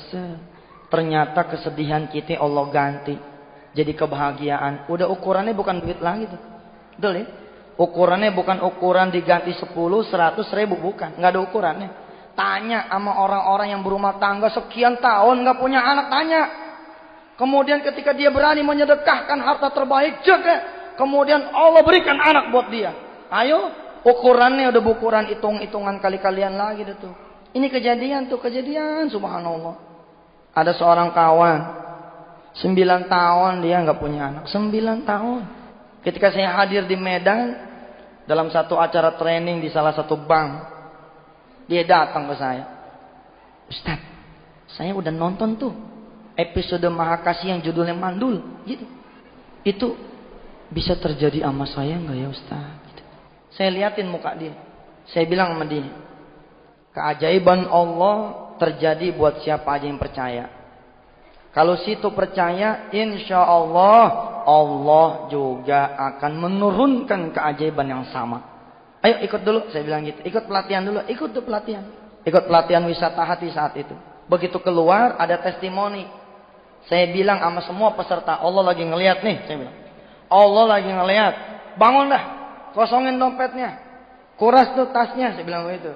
[SPEAKER 1] ternyata kesedihan kita Allah ganti jadi kebahagiaan. Udah ukurannya bukan duit lagi tuh. Betul ya? Ukurannya bukan ukuran diganti 10, 100, 1000 bukan. Nggak ada ukurannya. Tanya sama orang-orang yang berumah tangga sekian tahun nggak punya anak, tanya. Kemudian ketika dia berani menyedekahkan harta terbaik juga, kemudian Allah berikan anak buat dia. Ayo, ukurannya udah ukuran hitung-hitungan kali-kalian lagi tuh. Ini kejadian subhanallah. Ada seorang kawan 9 tahun dia nggak punya anak. 9 tahun. Ketika saya hadir di Medan dalam satu acara training di salah satu bank, dia datang ke saya. Ustaz, saya udah nonton tuh episode Mahakasih yang judulnya Mandul, gitu. Itu bisa terjadi sama saya nggak ya Ustaz? Gitu. Saya liatin muka dia. Saya bilang sama dia, keajaiban Allah terjadi buat siapa aja yang percaya. Kalau situ percaya, insya Allah Allah juga akan menurunkan keajaiban yang sama. Ayo ikut dulu, saya bilang gitu. Ikut pelatihan dulu, ikut tuh pelatihan. Ikut pelatihan wisata hati saat itu. Begitu keluar ada testimoni. Saya bilang sama semua peserta, Allah lagi ngelihat nih, saya bilang. Allah lagi ngelihat. Bangun dah, kosongin dompetnya. Kuras tuh tasnya, saya bilang begitu.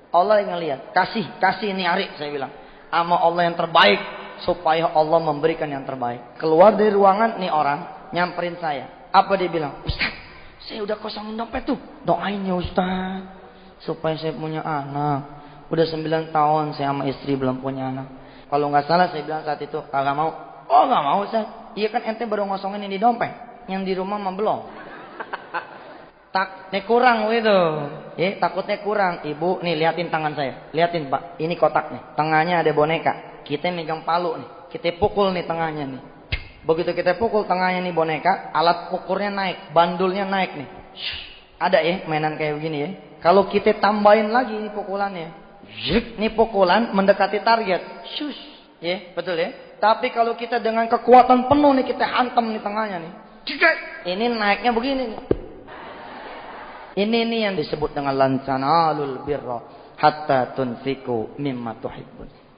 [SPEAKER 1] Allah yang ngelihat, kasih ini Ari, saya bilang. Sama Allah yang terbaik, supaya Allah memberikan yang terbaik. Keluar dari ruangan, nih orang nyamperin saya. Apa dia bilang? Ustaz, saya udah kosongin dompet tuh. Doain ya Ustaz, supaya saya punya anak. Udah 9 tahun saya sama istri belum punya anak. Kalau nggak salah saya bilang saat itu, kagak mau. Oh nggak mau Ustaz. Iya kan ente baru ngosongin ini dompet, yang di rumah mah belum. Nih kurang gitu. Takutnya kurang. Ibu nih liatin tangan saya. Liatin Pak, ini kotak nih. Tengahnya ada boneka. Kita megang palu nih. Kita pukul nih tengahnya nih. Begitu kita pukul tengahnya nih boneka, alat ukurnya naik, bandulnya naik nih. Ada ya mainan kayak begini ya. Kalau kita tambahin lagi nih pukulannya. Nih pukulan mendekati target. Shush. Ya, betul ya. Tapi kalau kita dengan kekuatan penuh nih kita hantam nih tengahnya nih. Ini naiknya begini nih. Ini yang disebut dengan lancanalul birra hatta tunfiku mimma tuhibbun.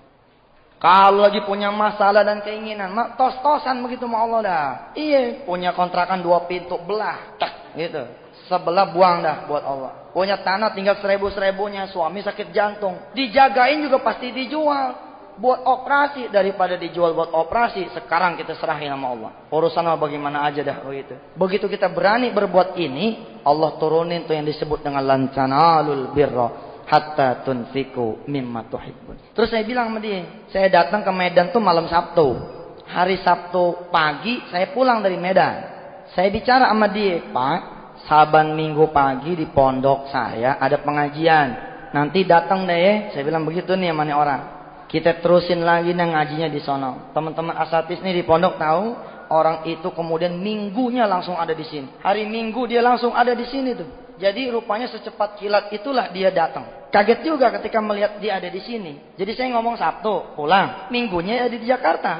[SPEAKER 1] Kalau lagi punya masalah dan keinginan, mak tos-tosan begitu sama Allah dah. Iya, punya kontrakan 2 pintu belah, tak gitu. Sebelah buang dah buat Allah. Punya tanah tinggal 1000-1000-nya, suami sakit jantung, dijagain juga pasti dijual. Buat operasi daripada dijual buat operasi, sekarang kita serahin sama Allah. Urusan Allah bagaimana aja dah begitu. Begitu kita berani berbuat ini, Allah turunin tuh yang disebut dengan lancanalul birra hatta tunfiqu mimma tuhibbun. Terus saya bilang sama dia, saya datang ke Medan tuh malam Sabtu. Hari Sabtu pagi saya pulang dari Medan. Saya bicara sama dia, Pak, saban Minggu pagi di pondok saya ada pengajian. Nanti datang deh ya. Saya bilang begitu nih sama nih orang. Kita terusin lagi nih ngajinya di sono. Teman-teman asatis nih di pondok tahu, orang itu kemudian minggunya langsung ada di sini. Hari Minggu dia langsung ada di sini tuh. Jadi rupanya secepat kilat itulah dia datang. Kaget juga ketika melihat dia ada di sini. Jadi saya ngomong Sabtu pulang, Minggunya ada di Jakarta.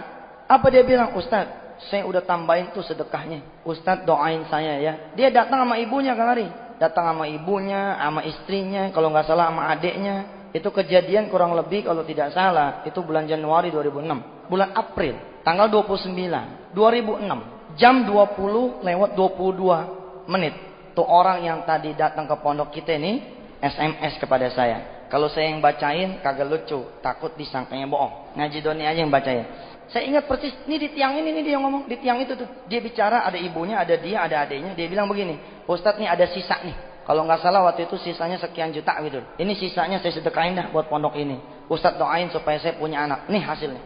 [SPEAKER 1] Apa dia bilang? Ustaz, saya udah tambahin tuh sedekahnya. Ustaz doain saya ya. Dia datang sama ibunya Kang Ari. Datang sama ibunya, sama istrinya, kalau nggak salah sama adiknya. Itu kejadian kurang lebih kalau tidak salah itu bulan Januari 2006. Bulan April tanggal 29 2006 jam 20 lewat 22 menit. Tuh orang yang tadi datang ke pondok kita ini SMS kepada saya. Kalau saya yang bacain kagak lucu, takut disangkanya bohong. Ngaji Doni aja yang bacain. Saya ingat persis, ini di tiang ini dia ngomong, di tiang itu tuh. Dia bicara, ada ibunya, ada dia, ada adiknya. Dia bilang begini, Ustadz nih ada sisa nih. Kalau nggak salah waktu itu sisanya sekian juta gitu. Ini sisanya saya sedekahin dah buat pondok ini. Ustadz doain supaya saya punya anak. Nih hasilnya.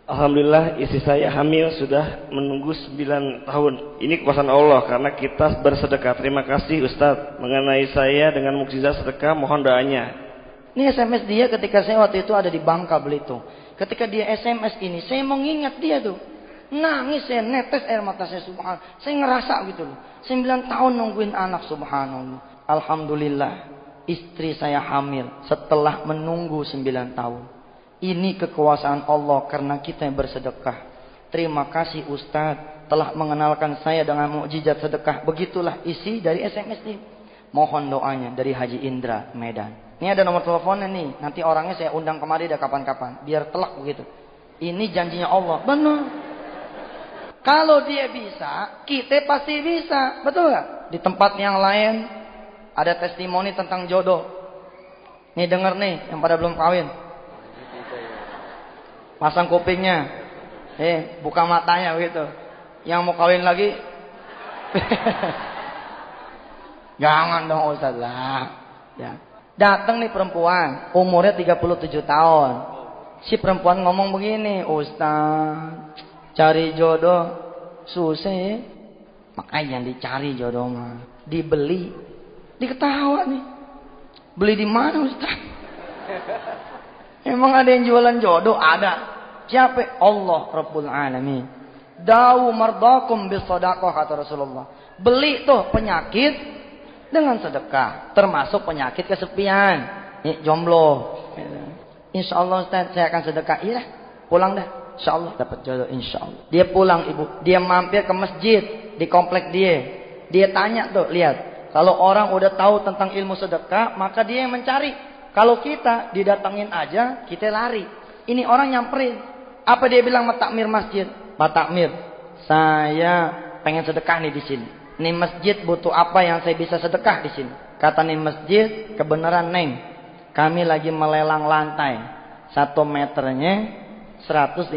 [SPEAKER 2] Alhamdulillah istri saya hamil sudah menunggu 9 tahun. Ini kuasa Allah karena kita bersedekah. Terima kasih Ustadz. Mengenai saya dengan mukjizat sedekah mohon doanya.
[SPEAKER 1] Ini SMS dia ketika saya waktu itu ada di Bangka Belitung. Ketika dia SMS ini saya mengingat dia tuh. Nangis saya, netes air mata saya, subhanallah. Saya ngerasa gitu loh. 9 tahun nungguin anak, subhanallah. Alhamdulillah istri saya hamil setelah menunggu 9 tahun. Ini kekuasaan Allah karena kita yang bersedekah. Terima kasih Ustadz telah mengenalkan saya dengan mukjizat sedekah. Begitulah isi dari SMS ini. Mohon doanya dari Haji Indra Medan. Ini ada nomor teleponnya nih. Nanti orangnya saya undang kemari dah kapan-kapan. Biar telak begitu. Ini janjinya Allah. Benar. Kalau dia bisa, kita pasti bisa. Betul gak? Di tempat yang lain ada testimoni tentang jodoh. Nih denger nih yang pada belum kawin. Pasang kupingnya. Buka matanya gitu. Yang mau kawin lagi. Jangan dong Ustaz lah. Ya. Datang nih perempuan, umurnya 37 tahun. Si perempuan ngomong begini, Ustaz, cari jodoh susah ya. Makanya yang dicari jodoh mah dibeli. Diketawa nih. Beli di mana Ustaz? Emang ada yang jualan jodoh? Ada. Siapa? Allah Rabbul Alamin. Dawu mardakum bisadaqah kata Rasulullah. Beli tuh penyakit dengan sedekah, termasuk penyakit kesepian. Nih jomblo. Insyaallah Ustaz saya akan sedekah. Iya, pulang dah. Insyaallah dapat jodoh insyaallah. Dia pulang ibu, dia mampir ke masjid di komplek dia. Dia tanya tuh, lihat. Kalau orang udah tahu tentang ilmu sedekah, maka dia yang mencari. Kalau kita didatengin aja, kita lari. Ini orang nyamperin. Apa dia bilang sama takmir masjid? Pak takmir, saya pengen sedekah nih di sini. Nih masjid butuh apa yang saya bisa sedekah di sini? Kata nih masjid, kebenaran Neng. Kami lagi melelang lantai. 1 meternya 150.000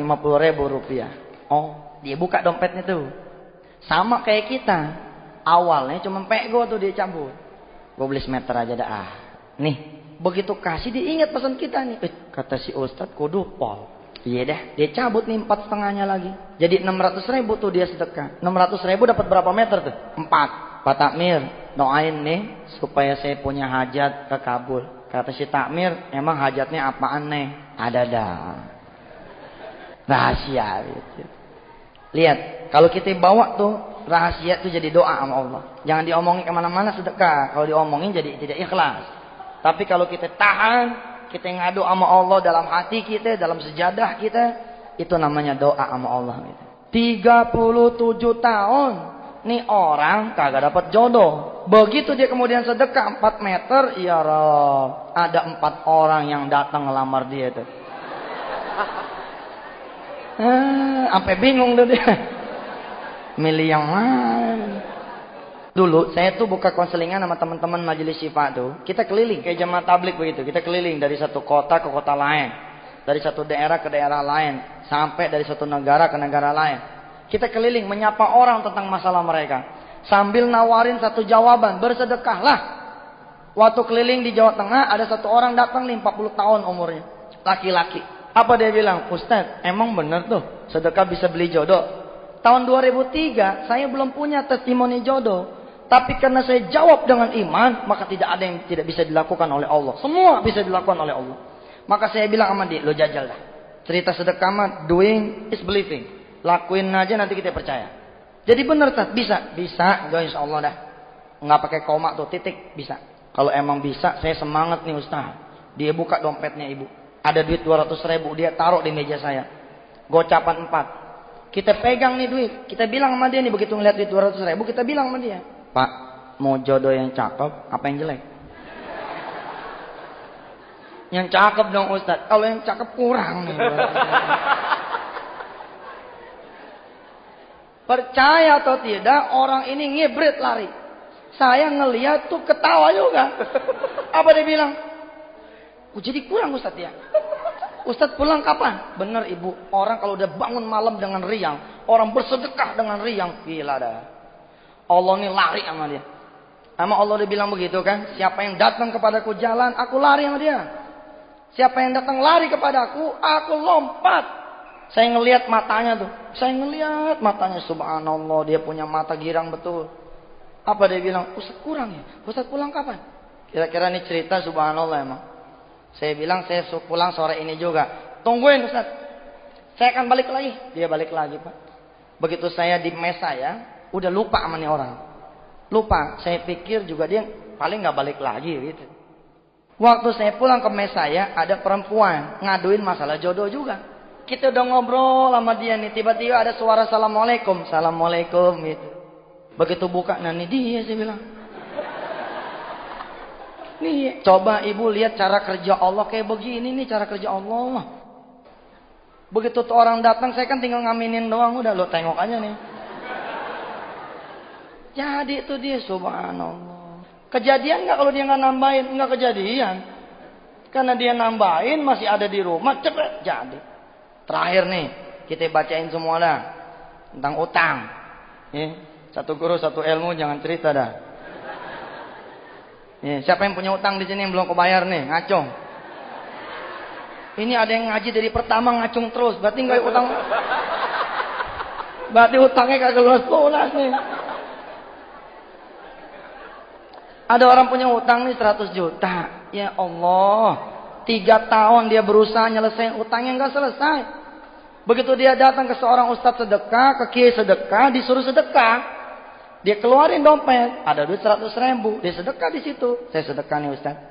[SPEAKER 1] rupiah. Oh, dia buka dompetnya tuh. Sama kayak kita. Awalnya cuma pego tuh dia cabut. Gue beli semeter aja dah. Nih, begitu kasih dia ingat pesan kita nih. Kata si Ustadz kudu pol. Iya dah, dia cabut nih 4,5-nya lagi. Jadi 600.000 tuh dia sedekah. 600.000 dapat berapa meter tuh? 4. Pak Takmir, doain nih supaya saya punya hajat kekabul. Kata si Takmir, emang hajatnya apaan nih? Ada dah. Rahasia gitu. Lihat, kalau kita bawa tuh rahasia tuh jadi doa sama Allah. Jangan diomongin kemana-mana sedekah. Kalau diomongin jadi tidak ikhlas. Tapi kalau kita tahan, kita ngadu sama Allah dalam hati kita, dalam sejadah kita, itu namanya doa sama Allah. 37 tahun, nih orang kagak dapat jodoh. Begitu dia kemudian sedekah 4 meter, ya Rob, ada 4 orang yang datang ngelamar dia tuh. Sampai bingung tuh dia. Milih yang mana? Dulu saya tuh buka konselingan sama teman-teman majelis syifa tuh. Kita keliling kayak jamaah tablik begitu. Kita keliling dari satu kota ke kota lain, dari satu daerah ke daerah lain, sampai dari satu negara ke negara lain. Kita keliling menyapa orang tentang masalah mereka, sambil nawarin satu jawaban, bersedekahlah. Waktu keliling di Jawa Tengah, ada satu orang datang nih 40 tahun umurnya. Laki-laki. Apa dia bilang? Ustaz, emang bener tuh sedekah bisa beli jodoh? Tahun 2003, saya belum punya testimoni jodoh. Tapi karena saya jawab dengan iman, maka tidak ada yang tidak bisa dilakukan oleh Allah. Semua bisa dilakukan oleh Allah. Maka saya bilang sama dia, lo jajal dah. Cerita sedekah mah, doing is believing. Lakuin aja nanti kita percaya. Jadi benar tak? Bisa? Bisa. Enggak, insya Allah dah. Nggak pakai koma tuh, titik. Bisa. Kalau emang bisa, saya semangat nih Ustaz. Dia buka dompetnya ibu. Ada duit 200.000, dia taruh di meja saya. Gocapan 4. Kita pegang nih duit. Kita bilang sama dia nih, begitu ngeliat duit 200.000, kita bilang sama dia. Pak, mau jodoh yang cakep, apa yang jelek? Yang cakep dong Ustaz. Kalau yang cakep kurang nih. Percaya atau tidak, orang ini ngibrit lari. Saya ngeliat tuh ketawa juga. Apa dia bilang? Jadi kurang Ustaz ya. Ustaz pulang kapan? Bener ibu. Orang kalau udah bangun malam dengan riang, orang bersedekah dengan riang, gila dah. Allah ini lari sama dia. Sama Allah dia bilang begitu kan. Siapa yang datang kepadaku jalan, aku lari sama dia. Siapa yang datang lari kepadaku, aku lompat. Saya ngelihat matanya tuh. Saya ngelihat matanya, subhanallah, dia punya mata girang betul. Apa dia bilang? Ustaz kurang ya? Ustaz pulang kapan? Kira-kira ini cerita subhanallah emang. Saya bilang saya pulang sore ini juga. Tungguin Ustaz. Saya akan balik lagi. Dia balik lagi Pak. Begitu saya di mes saya, udah lupa sama nih orang. Lupa. Saya pikir juga dia paling gak balik lagi gitu. Waktu saya pulang ke mes saya, ada perempuan ngaduin masalah jodoh juga. Kita udah ngobrol sama dia nih, tiba-tiba ada suara assalamualaikum, assalamualaikum gitu. Begitu buka, nah ini dia saya bilang. Nih, coba ibu lihat cara kerja Allah kayak begini nih cara kerja Allah. Begitu tuh orang datang, saya kan tinggal ngaminin doang, udah lo tengok aja nih. Jadi itu dia, subhanallah. Kejadian nggak kalau dia nggak nambahin? Nggak kejadian. Karena dia nambahin masih ada di rumah, cepet jadi. Terakhir nih, kita bacain semua dah tentang utang. Satu guru satu ilmu, jangan cerita dah. Siapa yang punya utang di sini yang belum kebayar nih, ngacung. Ini ada yang ngaji dari pertama ngacung terus, berarti nggak utang. Berarti utangnya kagak lunas nih. Ada orang punya utang nih 100 juta. Ya Allah, 3 tahun dia berusaha nyelesain utangnya nggak selesai. Begitu dia datang ke seorang ustadz sedekah, ke kiai sedekah, disuruh sedekah. Dia keluarin dompet, ada duit 100.000, dia sedekah di situ. Saya sedekah nih ustadz.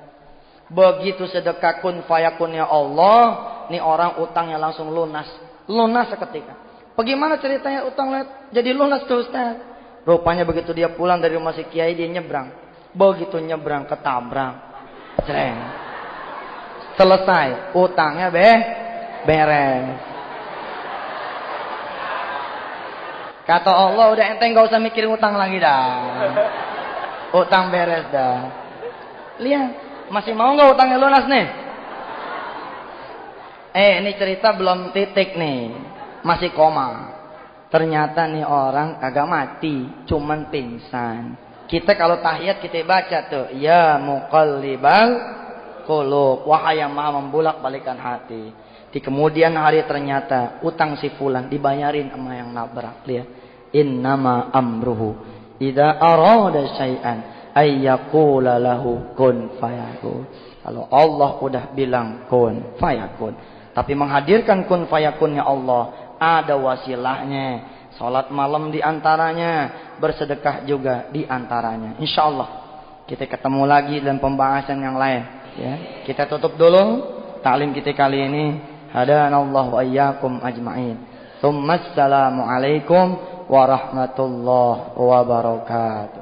[SPEAKER 1] Begitu sedekah kun fayakunnya Allah, nih orang utangnya langsung lunas. Lunas seketika. Bagaimana ceritanya utang jadi lunas tuh ustadz? Rupanya begitu dia pulang dari rumah si kiai, dia nyebrang. Begitu nyebrang ketabrak. Jreng. Selesai, utangnya beres. Kata Allah, udah ente gak usah mikirin utang lagi dah. Utang beres dah. Lihat, masih mau gak utangnya lunas nih? Ini cerita belum titik nih. Masih koma. Ternyata nih orang kagak mati, cuman pingsan. Kita kalau tahiyat kita baca tuh, ya muqallibal qulub, wahai yang maha membulak-balikan hati. Di kemudian hari ternyata utang si fulan dibayarin sama yang nabrak. Lihat. Innama amruhu idza arada syai'an ay yaqula lahu kun fayakun. Kalau Allah udah bilang kun fayakun, tapi menghadirkan kun fayakunnya Allah ada wasilahnya. Salat malam di antaranya, bersedekah juga di antaranya. Insyaallah kita ketemu lagi dalam pembahasan yang lain ya. Kita tutup dulu taklim kita kali ini. Hadanallahu wa iyyakum ajma'in. Assalamu alaikum warahmatullahi wabarakatuh.